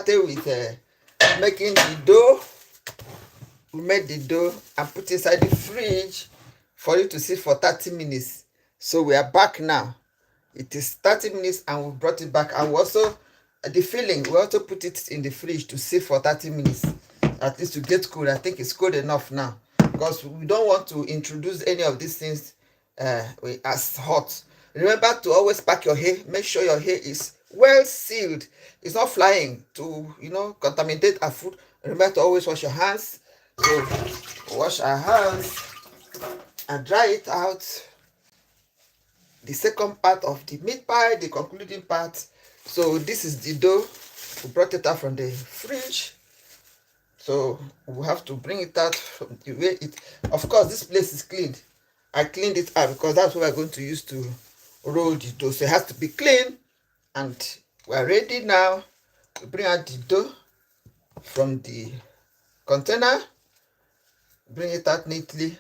started with making the dough. We made the dough and put inside the fridge for you to sit for 30 minutes. So we are back now. It is 30 minutes and we brought it back. And we also, the filling, we also put it in the fridge to sit for 30 minutes. At least to get cool. I think it's cold enough now. Because we don't want to introduce any of these things as hot. Remember to always pack your hair. Make sure your hair is well sealed. It's not flying to, contaminate our food. Remember to always wash your hands. So wash our hands and dry it out. The second part of the meat pie, the concluding part. So this is the dough. We brought it out from the fridge. So we have to bring it out from the way it. Of course, this place is cleaned. I cleaned it out because that's what we're going to use to roll the dough. So it has to be clean. And we're ready now to bring out the dough from the container. Bring it out neatly.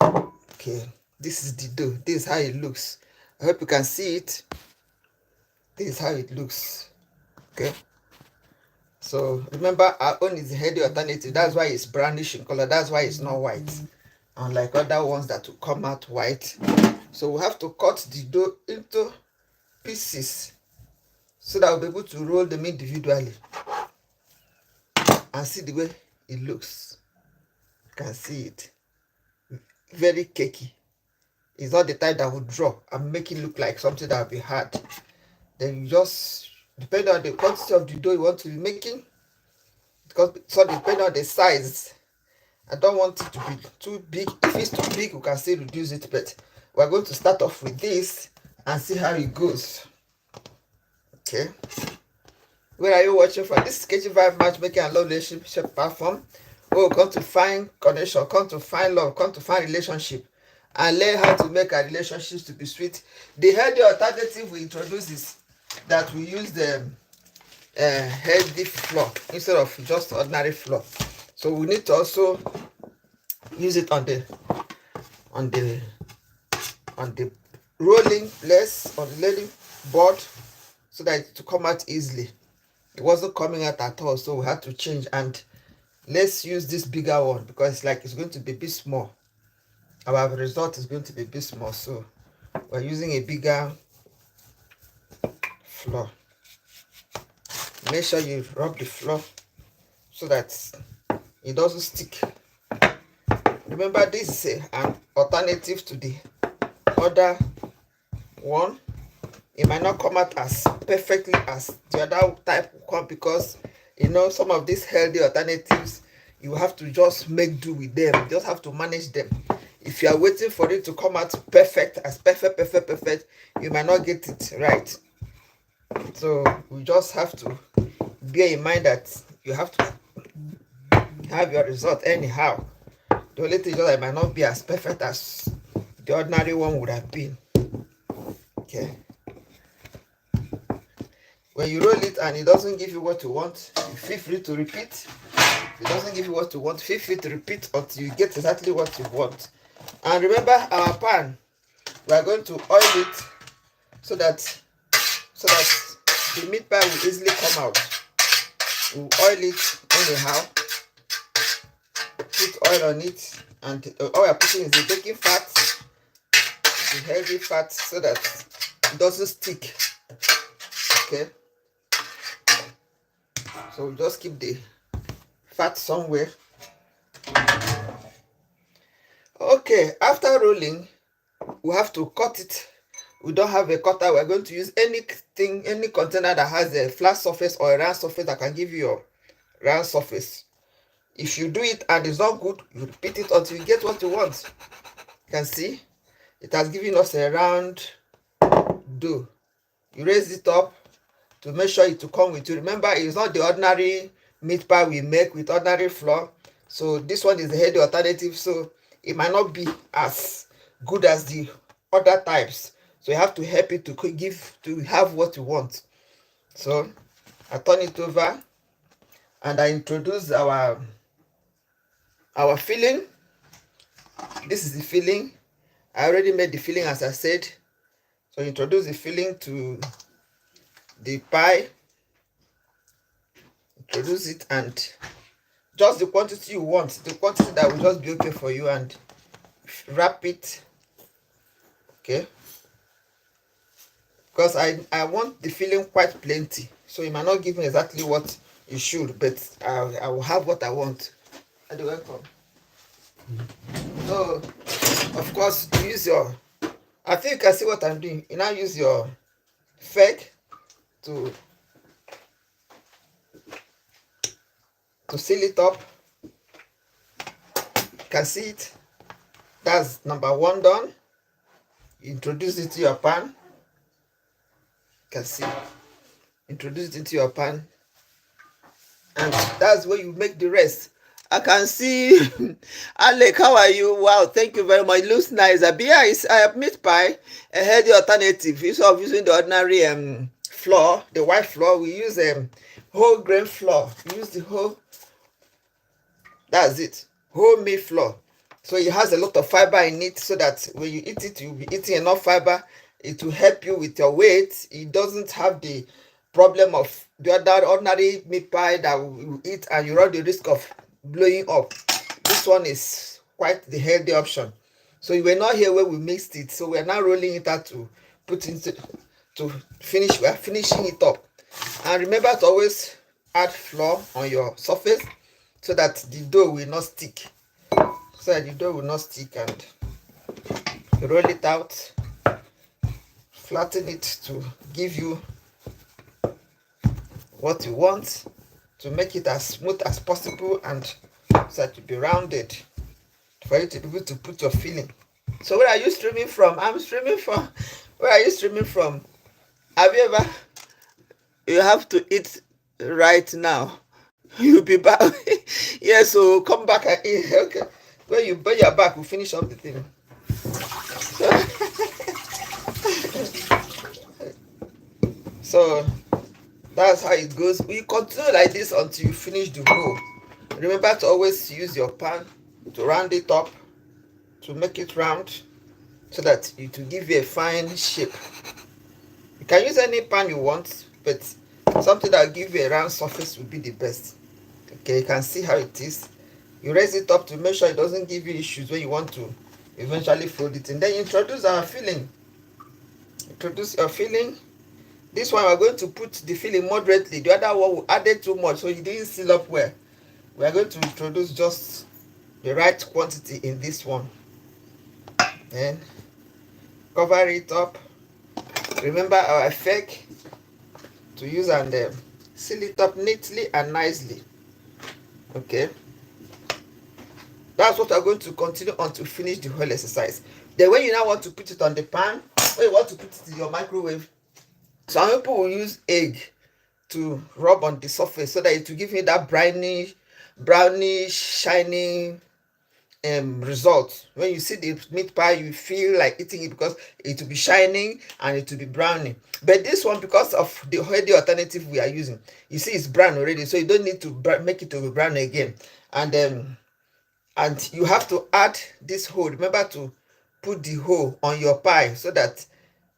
Okay, this is the dough. This is how it looks. I hope you can see it. This is how it looks. Okay. So remember, our own is the healthy alternative. That's why it's brownish in color. That's why it's not white. Unlike other ones that will come out white. So we have to cut the dough into pieces so that we'll be able to roll them individually. And see the way it looks. You can see it. Very cakey. It's not the type that will drop and make it look like something that will be hard. Then you just, depending on the quantity of the dough you want to be making, because so depending on the size, I don't want it to be too big. If it's too big, we can still reduce it, but we're going to start off with this and see how it goes. Okay. Where are you watching from? This is KechysVibes Matchmaking and Love Relationship platform. Oh, come to find connection, come to find love, come to find relationship, and learn how to make our relationships to be sweet. The healthy alternative we introduce is that we use the healthy flour instead of just ordinary flour. So we need to also use it on the rolling place, on the rolling board, so that it to come out easily. It wasn't coming out at all, so we had to change. And let's use this bigger one because it's going to be a bit small. Our result is going to be a bit small, so we're using a bigger flour. Make sure you rub the flour so that it doesn't stick. Remember, this is an alternative to the other one. It might not come out as perfectly as the other type will come because some of these healthy alternatives, you have to just make do with them. You just have to manage them. If you are waiting for it to come out perfect, you might not get it right. So we just have to bear in mind that you have to have your result anyhow. The only thing is that it might not be as perfect as the ordinary one would have been. Okay. When you roll it and it doesn't give you what you want, you feel free to repeat. If it doesn't give you what you want, feel free to repeat until you get exactly what you want. And remember, our pan, we are going to oil it so that the meat pie will easily come out. We'll oil it anyhow. Put oil on it, and all we are putting is the baking fat, the healthy fat, so that it doesn't stick. Okay. So we just keep the fat somewhere. Okay, after rolling, we have to cut it. We don't have a cutter. We're going to use any container that has a flat surface or a round surface that can give you your round surface. If you do it and it's not good, you repeat it until you get what you want. You can see it has given us a round dough. You raise it up to make sure it will come with you. Remember, it's not the ordinary meat pie we make with ordinary flour. So this one is the healthy alternative. So it might not be as good as the other types. So you have to help it to have what you want. So I turn it over and I introduce our filling. This is the filling. I already made the filling, as I said. So introduce the filling to the pie. introduce it, and just the quantity you want, the quantity that will just be okay for you, and wrap it. Okay, because I want the filling quite plenty, so you might not give me exactly what you should, but I will have what I want. And welcome. So of course you use your, I think you can see what I'm doing. You now use your fake to seal it up. You can see it. That's number one done. You introduce it to your pan. You can see. Introduce it into your pan. And that's where you make the rest. I can see. Alec, how are you? Wow, thank you very much. It looks nice. Abia is meat pie, a healthy alternative. Instead of using the ordinary flour, the white flour, we use whole grain flour. We use the whole, that's it, wholemeal flour. So it has a lot of fiber in it, so that when you eat it, you'll be eating enough fiber. It will help you with your weight. It doesn't have the problem of the other ordinary meat pie that you eat and you run the risk of blowing up. This one is quite the healthy option. So you were not here when we mixed it, so we're now rolling it out to put into to finish. We're finishing it up. And remember to always add flour on your surface so that the dough will not stick. And you roll it out, flatten it to give you what you want, to make it as smooth as possible, and so that it be rounded for you to be able to put your filling. So where are you streaming from? I'm streaming from. Where are you streaming from? Have you ever? You have to eat right now. You'll be back. Yeah, so come back and eat. Okay. When you're back, we'll finish up the thing. So that's how it goes. We continue like this until you finish the whole. Remember to always use your pan to round it up, to make it round, so that it will give you a fine shape. You can use any pan you want, but something that will give you a round surface will be the best. Okay, you can see how it is. You raise it up to make sure it doesn't give you issues when you want to eventually fold it. And then you introduce our filling. Introduce your filling. This one we're going to put the filling moderately. The other one we added too much, so you didn't seal up well. We are going to introduce just the right quantity in this one. Then cover it up. Remember our effect to use, and seal it up neatly and nicely. Okay. That's what we're going to continue on to finish the whole exercise. Then when you now want to put it on the pan, when you want to put it in your microwave, some people will use egg to rub on the surface so that it will give you that brownish, shining result. When you see the meat pie, you feel like eating it because it will be shining and it will be browning. But this one, because of the healthy alternative we are using, you see it's brown already, so you don't need to make it to be brown again. And you have to add this hole. Remember to put the hole on your pie so that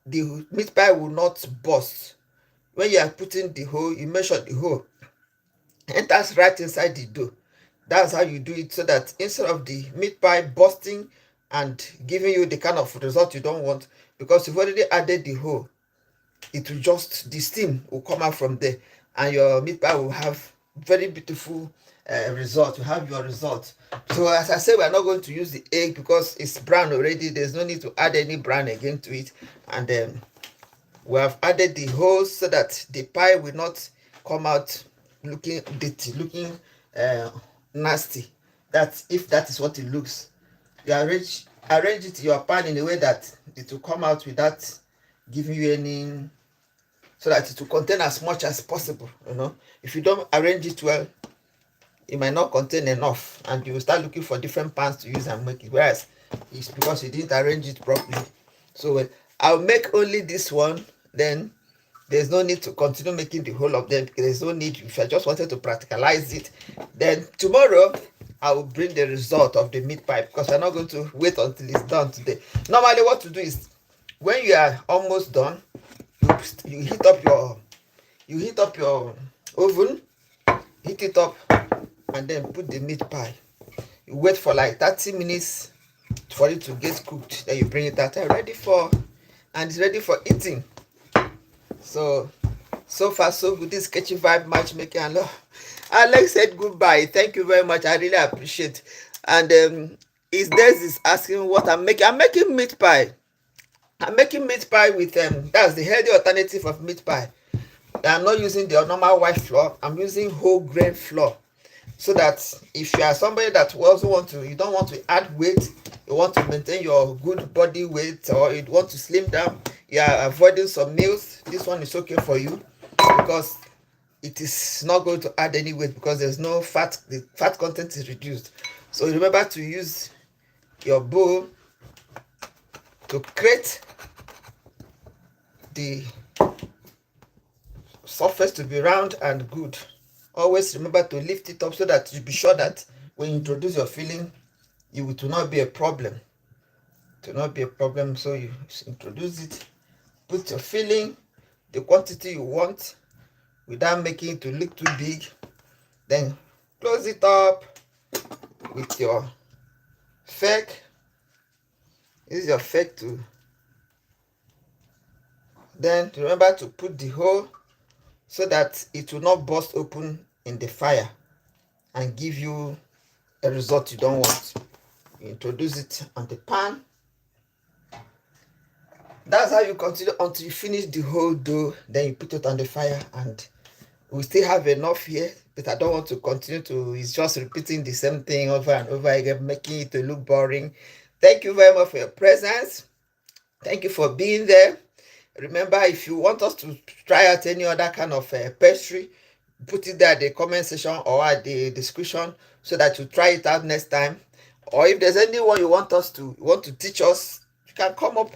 the meat pie will not burst. When you are putting the hole, you make sure the hole enters right inside the dough. That's how you do it, so that instead of the meat pie bursting and giving you the kind of result you don't want, because you've already added the hole, it will just, the steam will come out from there, and your meat pie will have very beautiful result. You have your result. So as I said, we're not going to use the egg because it's brown already. There's no need to add any brown again to it. And then we have added the holes so that the pie will not come out looking dirty, looking nasty. That's if that is what it looks. You arrange it in your pan in a way that it will come out without giving you any, so that it will contain as much as possible. If you don't arrange it well, it might not contain enough, and you will start looking for different pans to use and make it, whereas it's because you didn't arrange it properly. So I'll make only this one, then there's no need to continue making the whole of them, because there's no need. If I just wanted to practicalize it, then tomorrow I will bring the result of the meat pie, because I'm not going to wait until it's done today. Normally what to do is, when you are almost done, you heat up your oven, put it up and then put the meat pie. You wait for like 30 minutes for it to get cooked. Then you bring it out and it's ready for eating. So far so good. This sketchy vibe matchmaking. And Alex said goodbye. Thank you very much. I really appreciate. And is asking what I'm making. I'm making meat pie. I'm making meat pie with that's the healthy alternative of meat pie. I'm not using the normal white flour. I'm using whole grain flour. So that if you are somebody that also you don't want to add weight, you want to maintain your good body weight, or you want to slim down, you are avoiding some meals, this one is okay for you, because it is not going to add any weight, because there's no fat. The fat content is reduced. So remember to use your bowl to create the surface to be round and good. Always remember to lift it up so that you be sure that when you introduce your filling, it will not be a problem. It will not be a problem. So you introduce it, put your filling, the quantity you want, without making it to look too big. Then close it up with your fork. Use your fork to. Then remember to put the hole so that it will not burst open in the fire and give you a result you don't want. You introduce it on the pan. That's how you continue until you finish the whole dough. Then you put it on the fire, and we still have enough here, but I don't want to continue to. It's just repeating the same thing over and over again, making it to look boring. Thank you very much for your presence. Thank you for being there. Remember, if you want us to try out any other kind of pastry, put it there at the comment section or at the description so that you try it out next time. Or if there's anyone you want to teach us, you can come up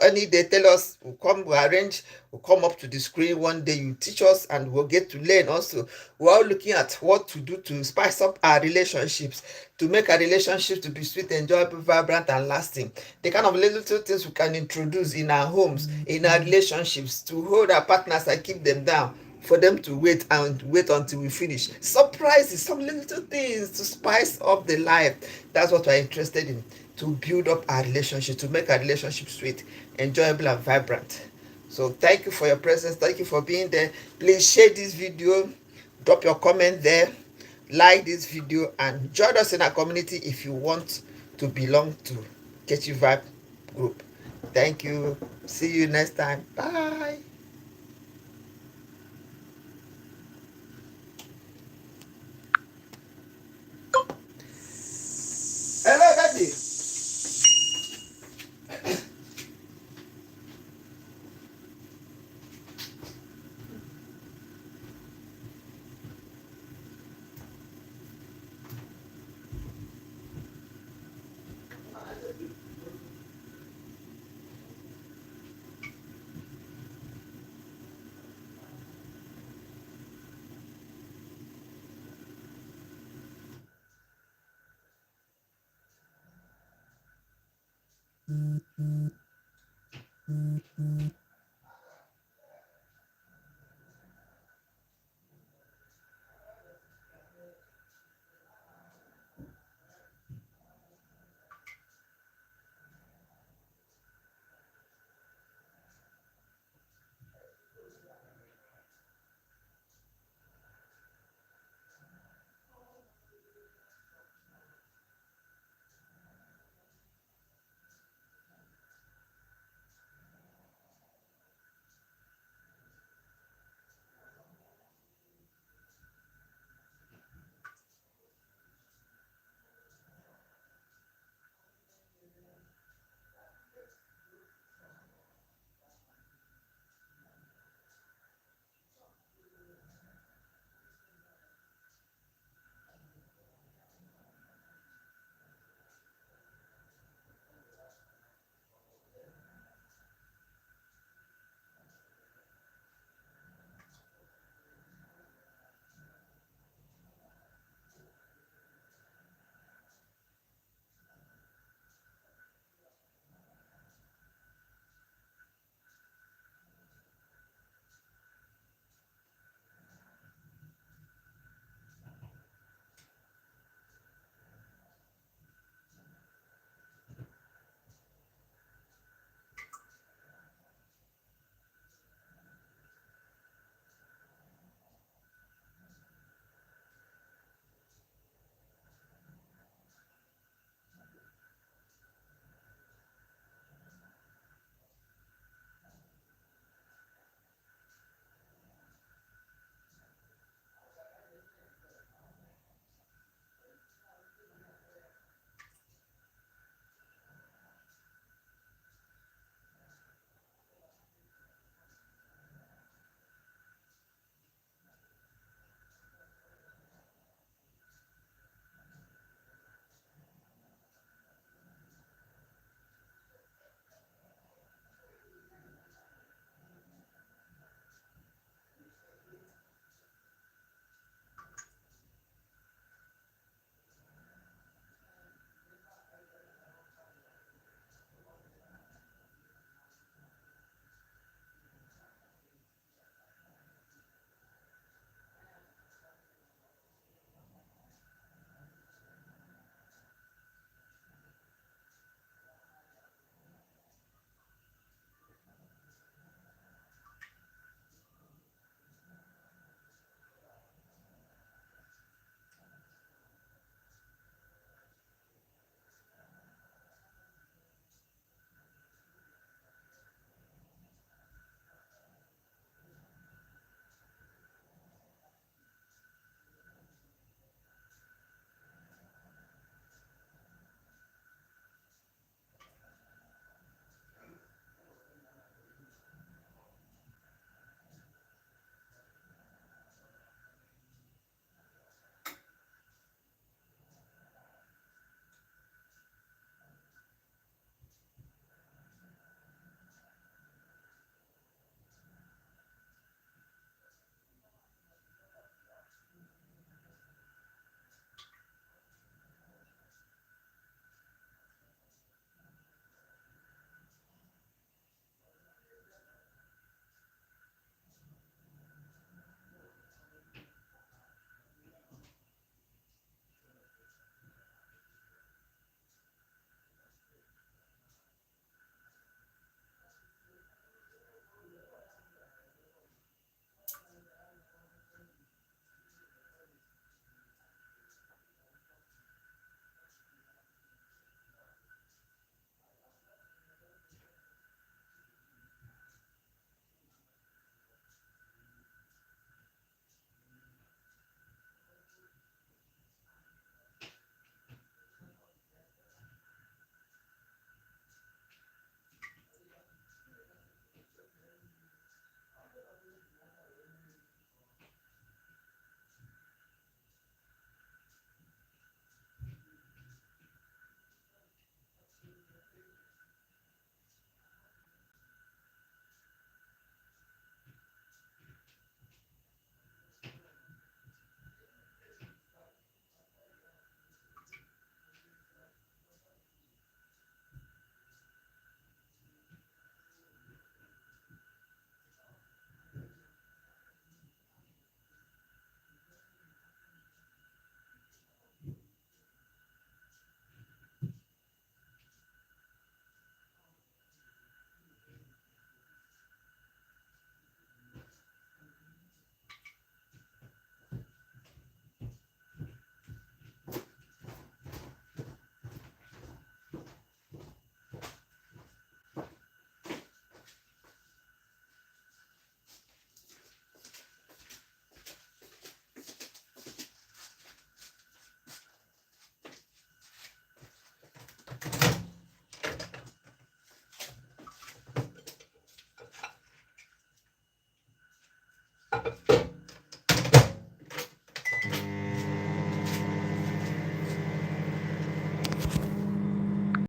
any day. Tell us, we'll arrange, we'll come up to the screen one day, you teach us, and we'll get to learn also. We're all looking at what to do to spice up our relationships, to make our relationships to be sweet, enjoyable, vibrant, and lasting. The kind of little things we can introduce in our homes, in our relationships, to hold our partners and keep them down, for them to wait until we finish. Surprises, some little things to spice up the life. That's what we're interested in, to build up our relationship, to make our relationship sweet, enjoyable, and vibrant. So thank you for your presence. Thank you for being there. Please share this video, drop your comment there, like this video, and join us in our community if you want to belong to Catchy Vibe group. Thank you. See you next time. Bye.